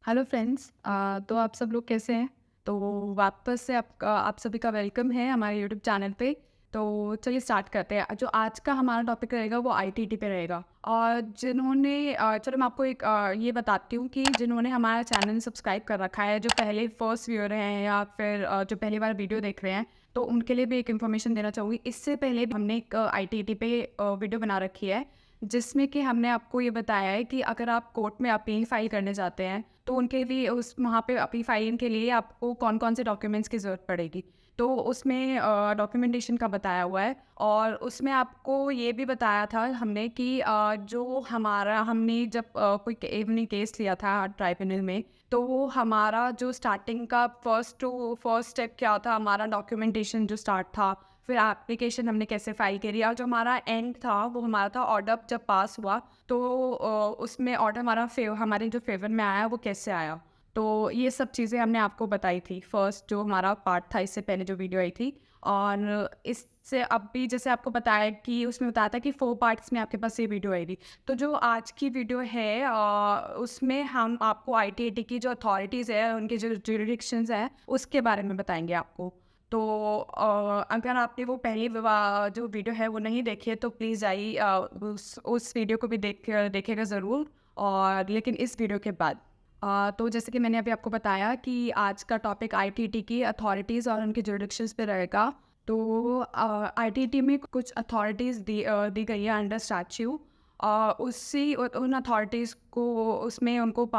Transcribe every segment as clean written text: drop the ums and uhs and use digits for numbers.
Hello friends. तो आप सब लोग कैसे हैं? तो वापस से आप सभी का वेलकम है हमारे यूट्यूब चैनल पे। तो चलिए स्टार्ट करते हैं। जो आज का हमारा टॉपिक रहेगा वो आईटीटी पे रहेगा। और जिन्होंने चलो मैं आपको एक ये बताती हूँ कि जिन्होंने हमारा चैनल सब्सक्राइब कर रखा है, जो पहले फर्स्ट व्यूअर हैं या फिर जो पहली बार वीडियो देख रहे हैं, तो उनके लिए भी एक इन्फॉर्मेशन देना चाहूँगी। इससे पहले भी हमने एक आईटीटी पे वीडियो बना रखी है, जिसमें कि हमने आपको ये बताया है कि अगर आप कोर्ट में अपील फाइल करने जाते हैं तो उनके लिए उस वहाँ पे अपील फाइलिंग के लिए आपको कौन-कौन से डॉक्यूमेंट्स की ज़रूरत पड़ेगी। तो उसमें डॉक्यूमेंटेशन का बताया हुआ है और उसमें आपको ये भी बताया था हमने कि जो हमारा हमने जब कोई हमने केस लिया था ट्राइब्यूनल में, तो वो हमारा जो स्टार्टिंग का फर्स्ट स्टेप क्या था, हमारा डॉक्यूमेंटेशन जो स्टार्ट था, फिर एप्लीकेशन हमने कैसे फ़ाइल करी और जो हमारा एंड था वो हमारा था ऑर्डर जब पास हुआ, तो उसमें ऑर्डर हमारे जो फ़ेवर में आया वो कैसे आया। तो ये सब चीज़ें हमने आपको बताई थी फर्स्ट जो हमारा पार्ट था, इससे पहले जो वीडियो आई थी। और इससे अब भी जैसे आपको बताया कि उसमें बताया था कि 4 पार्ट्स में आपके पास ये वीडियो आएगी। तो जो आज की वीडियो है उसमें हम आपको आईटीएटी की जो अथॉरिटीज़ है, उनके जो ज्यूरिडिक्शंस हैं, उसके बारे में बताएँगे आपको। तो अगर आपने वो पहली जो वीडियो है वो नहीं देखी है तो प्लीज़ जाइए उस वीडियो को भी देखिएगा ज़रूर, और लेकिन इस वीडियो के बाद। तो जैसे कि मैंने अभी आपको बताया कि आज का टॉपिक आईटीटी की अथॉरिटीज़ और उनके जुरिडिक्शंस पे रहेगा। तो आईटीटी में कुछ अथॉरिटीज़ दी गई है अंडर स्टैच्यू। उन अथॉरिटीज़ को उसमें उनको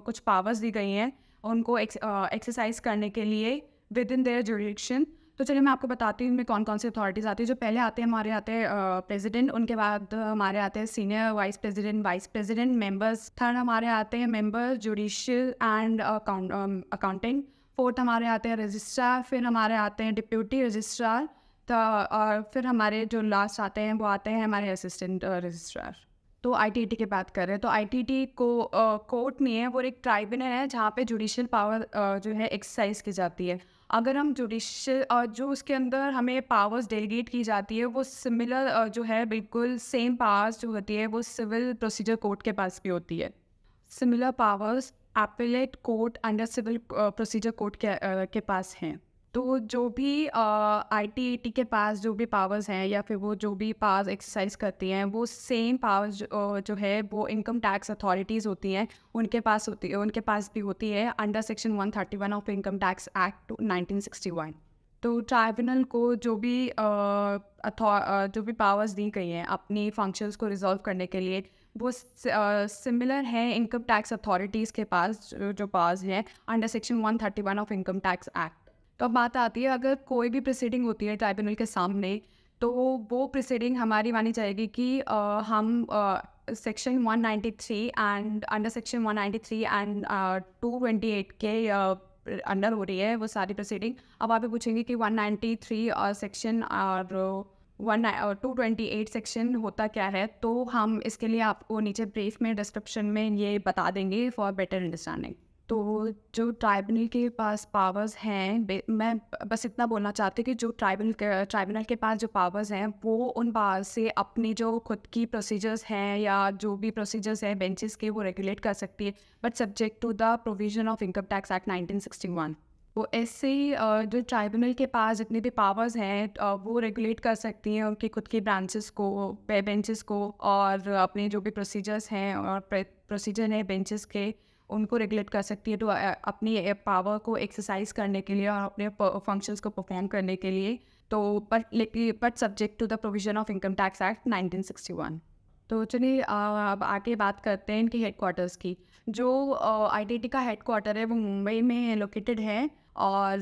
कुछ पावर्स दी गई हैं उनको एक्सरसाइज करने के लिए विद इन देयर जुरिडिक्शन। तो चलिए मैं आपको बताती हूँ इनमें कौन-कौन सी अथॉरिटीज़ आती है। जो पहले आते हैं हमारे आते हैं प्रेसिडेंट, उनके बाद हमारे आते हैं senior vice president, members. Third हमारे आते हैं member judicial and accounting. Fourth हमारे आते हैं रजिस्ट्रार, फिर हमारे आते हैं डिप्यूटी रजिस्ट्रार, और फिर हमारे जो लास्ट आते हैं वो आते हैं हमारे असिस्टेंट रजिस्ट्रार। तो आईटीटी की बात कर रहे हैं तो आईटीटी को कोर्ट नहीं है, वो एक ट्राइब्यूनल है जहाँ पे जुडिशियल पावर जो है एक्सरसाइज की जाती है। अगर हम जुडिशियल जो उसके अंदर हमें पावर्स डेलीगेट की जाती है वो सिमिलर जो है बिल्कुल सेम पावर्स जो होती है वो सिविल प्रोसीजर कोर्ट के पास भी होती है। Similar powers appellate court under civil procedure court के पास हैं। तो जो भी आईटीएटी के पास जो भी पावर्स हैं या फिर वो जो भी पावर्स एक्सरसाइज करती हैं वो सेम पावर्स जो है वो इनकम टैक्स अथॉरिटीज़ होती हैं उनके पास भी होती है under section 131 of income tax act 1961। तो ट्राइब्यूनल को जो भी पावर्स दी गई हैं अपनी फंक्शंस को रिजॉल्व करने के लिए वो सिमिलर है इनकम टैक्स अथॉरिटीज़ के पास जो पावर्स हैं under section 131 of income tax act. तो अब बात आती है अगर कोई भी प्रोसीडिंग होती है ट्राइब्यूनल के सामने, तो वो प्रोसीडिंग हमारी मानी जाएगी कि हम section 193 and under section 193 and 228 के अंडर हो रही है वो सारी प्रोसीडिंग। अब आप ये पूछेंगे कि 193 और सेक्शन और 228 सेक्शन होता क्या है, तो हम इसके लिए आपको नीचे ब्रीफ में डिस्क्रिप्शन में ये बता देंगे फॉर बेटर अंडरस्टैंडिंग। तो जो ट्राइब्यूनल के पास पावर्स हैं, मैं बस इतना बोलना चाहती हूँ कि जो ट्राइब्यूनल के पास जो पावर्स हैं वो उन पावर्स से अपनी जो खुद की प्रोसीजर्स हैं या जो भी प्रोसीजर्स हैं बेंचेस के वो रेगुलेट कर सकती है, but subject to the provision of income tax act 1961। वो ऐसे ही जो ट्राइब्यूनल के पास जितने भी पावर्स हैं वो रेगुलेट कर सकती हैं उनकी खुद की ब्रांचेस को, बेंचेस को, और अपने जो भी प्रोसीजर्स हैं और प्रोसीजर हैं बेंचेस के उनको रेगुलेट कर सकती है। तो अपनी पावर को एक्सरसाइज करने के लिए और अपने फंक्शंस को परफॉर्म करने के लिए, तो but subject to the provision of income tax act 1961। तो चलिए अब आगे बात करते हैं इनके हेडक्वार्टर्स की। जो आईटीटी का हेडक्वार्टर है वो मुंबई में लोकेटेड है, और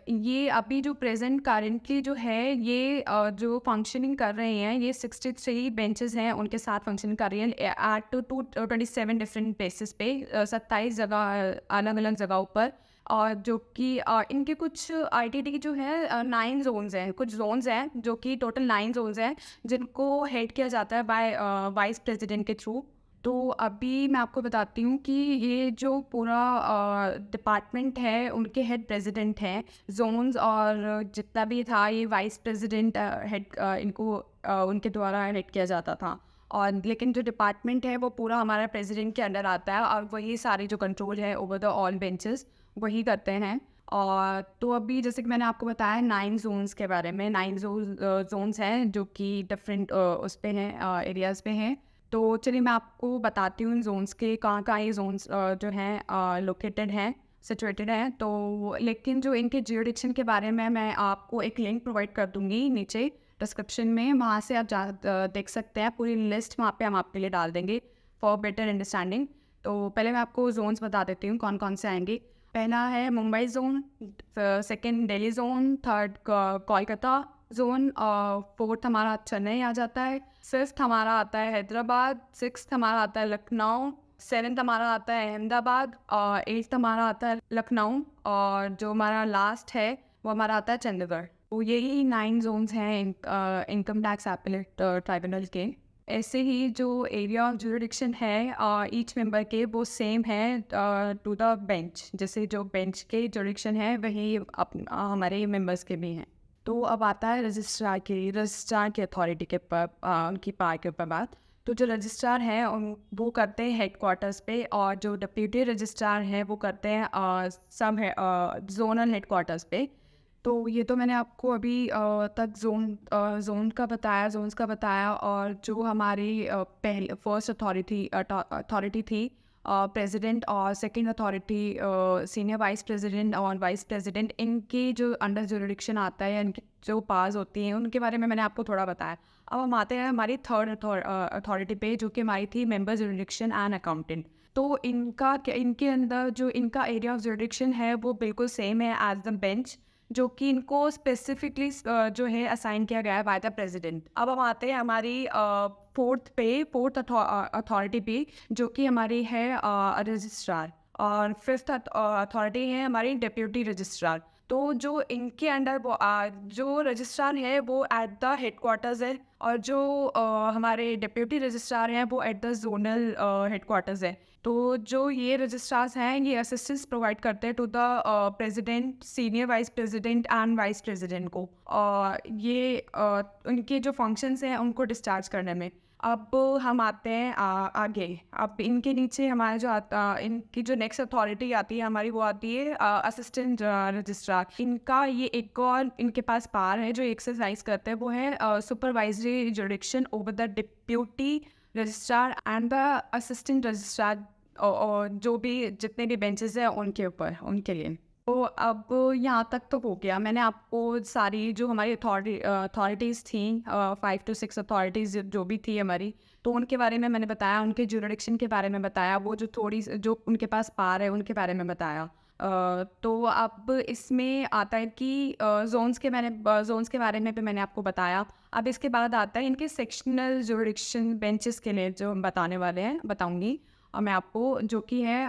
ये अभी जो करेंटली जो है ये जो फंक्शनिंग कर रहे हैं ये 63 बेंचेस हैं उनके साथ फंक्शनिंग कर रही हैं एट 27 डिफरेंट प्लेसेस पे, 27 जगह अलग अलग जगहों पर। और जो कि इनके कुछ आईटीटी की जो है 9 जोन्स हैं, कुछ जोन्स हैं जो कि टोटल 9 जोन्स हैं जिनको हेड किया जाता है बाय वाइस प्रेसिडेंट के थ्रू। तो अभी मैं आपको बताती हूँ कि ये जो पूरा डिपार्टमेंट है उनके हेड प्रेसिडेंट हैं। जोन्स और जितना भी था ये वाइस प्रेसिडेंट हेड इनको उनके द्वारा हेड किया जाता था। और लेकिन जो डिपार्टमेंट है वो पूरा हमारा प्रेसिडेंट के अंडर आता है और वही सारे जो कंट्रोल है ओवर द ऑल बेंचेस वही करते हैं। और तो अभी जैसे कि मैंने आपको बताया 9 जोन्स के बारे में, 9 जोन्स हैं जो कि डिफरेंट उस पे हैं, एरियाज़ पे हैं। तो चलिए मैं आपको बताती हूँ इन जोन्स के कहाँ ये जोन्स जो हैं लोकेटेड हैं, सिचुएटेड हैं। तो लेकिन जो इनके ज्यूरिडिक्शन के बारे में मैं आपको एक लिंक प्रोवाइड कर दूँगी नीचे डिस्क्रिप्शन में, वहाँ से आप देख सकते हैं। पूरी लिस्ट वहाँ पे हम आपके लिए डाल देंगे फॉर बेटर अंडरस्टैंडिंग। तो पहले मैं आपको जोन्स बता देती हूँ कौन कौन से आएंगे। पहला है Mumbai zone, second Delhi zone, third Kolkata zone, fourth हमारा चेन्नई आ जाता है, फिफ्थ हमारा आता है हैदराबाद, सिक्स्थ हमारा आता है लखनऊ, सेवन्थ हमारा आता है अहमदाबाद, और एट्थ हमारा आता है लखनऊ, और जो हमारा लास्ट है वो हमारा आता है चंडीगढ़। तो यही 9 जोन्स हैं इनकम टैक्स अपीलेट ट्राइब्यूनल के। ऐसे ही जो एरिया ऑफ जुरिडिक्शन है ईच मेंबर के वो सेम है टू द बेंच, जैसे जो बेंच के जुरिडिक्शन है वही हमारे मेंबर्स के भी हैं। तो अब आता है रजिस्ट्रार की अथॉरिटी के उनकी पावर के ऊपर बात। तो जो रजिस्ट्रार हैं वो करते हैं हेडक्वार्टर्स पे, और जो डिप्यूटी रजिस्ट्रार हैं वो करते हैं सब है जोनल हेडक्वार्टर्स पे। तो ये तो मैंने आपको अभी तक जोन्स का बताया। और जो हमारी पहले फर्स्ट अथॉरिटी थी प्रेसिडेंट, और second authority senior vice president और वाइस प्रेसिडेंट, इनकी जो अंडर जुरिडिक्शन आता है, इनकी जो पावर्स होती हैं उनके बारे में मैंने आपको थोड़ा बताया। अब हम आते हैं हमारी थर्ड अथॉरिटी पे, जो कि हमारी थी मेंबर जुरिडिक्शन एंड अकाउंटेंट। तो इनके अंदर जो इनका एरिया ऑफ जुरिडिक्शन है वो बिल्कुल सेम है एज द बेंच, जो कि इनको स्पेसिफिकली जो है असाइन किया गया है बाय द प्रेसिडेंट। अब हम आते हैं हमारी फोर्थ अथॉरिटी पे, जो कि हमारी है रजिस्ट्रार, और फिफ्थ अथॉरिटी है हमारी डिप्यूटी रजिस्ट्रार। तो जो इनके अंडर जो रजिस्ट्रार है वो एट द हेडक्वार्टर्स है, और जो हमारे डिप्यूटी रजिस्ट्रार हैं वो एट द जोनल हेडक्वार्टर्स है। तो जो ये रजिस्ट्रार्स हैं ये असिस्टेंस प्रोवाइड करते हैं to the president, senior vice president and vice president को, और ये उनके जो फंक्शंस हैं उनको डिस्चार्ज करने में। अब हम आते हैं आगे। अब इनके नीचे हमारा जो इनकी जो नेक्स्ट अथॉरिटी आती है हमारी, वो आती है असिस्टेंट रजिस्ट्रार। इनका ये एक और इनके पास पावर है जो एक्सरसाइज करते हैं, वो है supervisory jurisdiction over the deputy registrar and the assistant registrar, और जो भी जितने भी बेंचेस हैं उनके ऊपर, उनके लिए। तो अब यहाँ तक तो हो गया। मैंने आपको सारी जो हमारी अथॉरिटीज़ थी 5 to 6 अथॉरिटीज़ जो भी थी हमारी, तो उनके बारे में मैंने बताया, उनके जुरिडिक्शन के बारे में बताया, वो जो उनके पास पावर है उनके बारे में बताया। तो अब इसमें आता है कि जोन्स के बारे में भी मैंने आपको बताया। अब इसके बाद आता है इनके सेक्शनल जुरिडिक्शन बेंचेस के लिए जो हम बताऊंगी और मैं आपको, जो कि है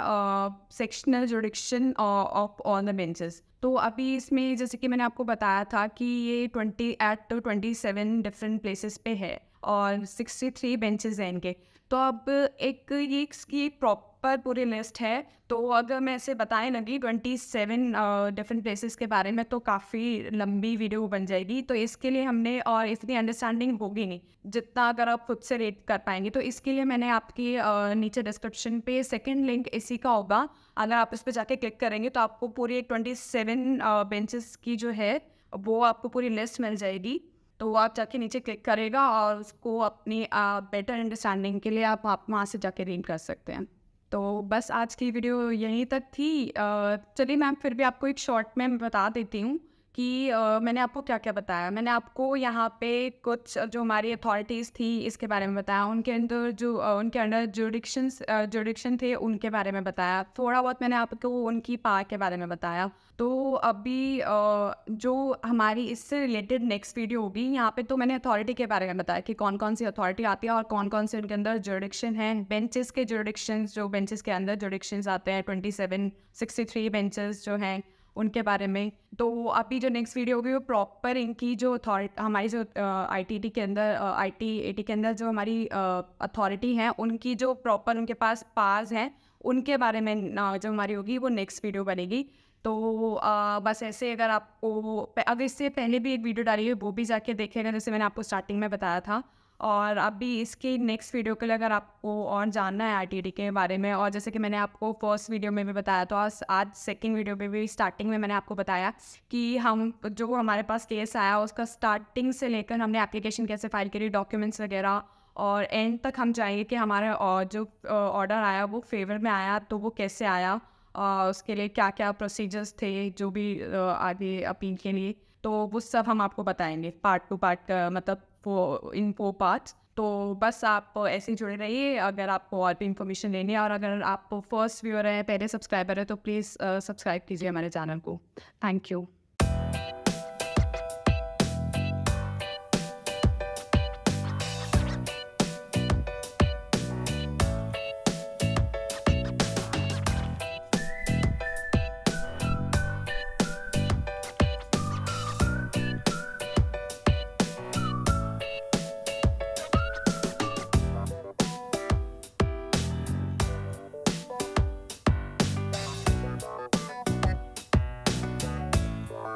sectional jurisdiction of all the benches. तो अभी इसमें जैसे कि मैंने आपको बताया था कि ये 28 to 27 डिफरेंट प्लेसेस पे है और 63 बेंचेस हैं इनके। तो अब एक ये इसकी प्रॉपर पूरी लिस्ट है। तो अगर मैं ऐसे बताने लगी 27 डिफरेंट प्लेसेस के बारे में तो काफ़ी लंबी वीडियो बन जाएगी। तो इसके लिए हमने, और इतनी अंडरस्टैंडिंग होगी नहीं जितना अगर आप खुद से रेट कर पाएंगे, तो इसके लिए मैंने आपकी नीचे डिस्क्रिप्शन पे सेकंड लिंक इसी का होगा। अगर आप इस पर जाके क्लिक करेंगे तो आपको पूरी एक 27 बेंचेस की जो है वो आपको पूरी लिस्ट मिल जाएगी। तो आप जाके नीचे क्लिक करेगा और उसको अपनी बेटर अंडरस्टैंडिंग के लिए आप वहाँ से जाके रीड कर सकते हैं। तो बस आज की वीडियो यहीं तक थी। चलिए मैं फिर भी आपको एक शॉर्ट में बता देती हूँ कि मैंने आपको क्या क्या बताया। मैंने आपको यहाँ पे कुछ जो हमारी अथॉरिटीज़ थी इसके बारे में बताया, उनके अंदर जो उनके अंडर जुरिडिक्शन थे उनके बारे में बताया, थोड़ा बहुत मैंने आपको उनकी पावर के बारे में बताया। तो अभी जो हमारी इससे रिलेटेड नेक्स्ट वीडियो होगी, यहाँ पे तो मैंने अथॉरिटी के बारे में बताया कि कौन कौन सी अथॉरिटी आती है और कौन कौन से उनके अंदर जुरिडिक्शन है। बेंचेस के जुरिडिक्शन, जो बेंचेस के अंदर जुरिडिक्शंस आते हैं 63 बेंचेस जो हैं उनके बारे में। तो अभी जो नेक्स्ट वीडियो होगी वो प्रॉपर इनकी जो हमारी जो ITT के अंदर IT के अंदर जो हमारी अथॉरिटी है उनकी जो प्रॉपर उनके पास पास हैं उनके बारे में जो हमारी होगी वो नेक्स्ट वीडियो बनेगी। तो बस ऐसे अगर आपको अगर इससे पहले भी एक वीडियो डाली है वो भी जाके देखेगा, जैसे मैंने आपको स्टार्टिंग में बताया था। और अभी इसकी नेक्स्ट वीडियो के लिए अगर आपको और जानना है आईटीडी के बारे में, और जैसे कि मैंने आपको फर्स्ट वीडियो में भी बताया, तो आज सेकंड वीडियो में भी स्टार्टिंग में मैंने आपको बताया कि हम जो हमारे पास केस आया उसका स्टार्टिंग से लेकर हमने एप्लीकेशन कैसे फाइल करी, डॉक्यूमेंट्स वगैरह, और एंड तक हम चाहेंगे कि हमारा जो ऑर्डर आया वो फेवर में आया तो वो कैसे आया, उसके लिए क्या क्या प्रोसीजर्स थे जो भी आगे अपील के लिए, तो वो सब हम आपको बताएंगे पार्ट टू पार्ट, मतलब वो इन 4 पार्ट्स। तो बस आप ऐसे ही जुड़े रहिए अगर आपको और भी इन्फॉर्मेशन लेनी है, और अगर आप फर्स्ट व्यूअर हैं, पहले सब्सक्राइबर हैं, तो प्लीज़ सब्सक्राइब कीजिए हमारे चैनल को। Thank you.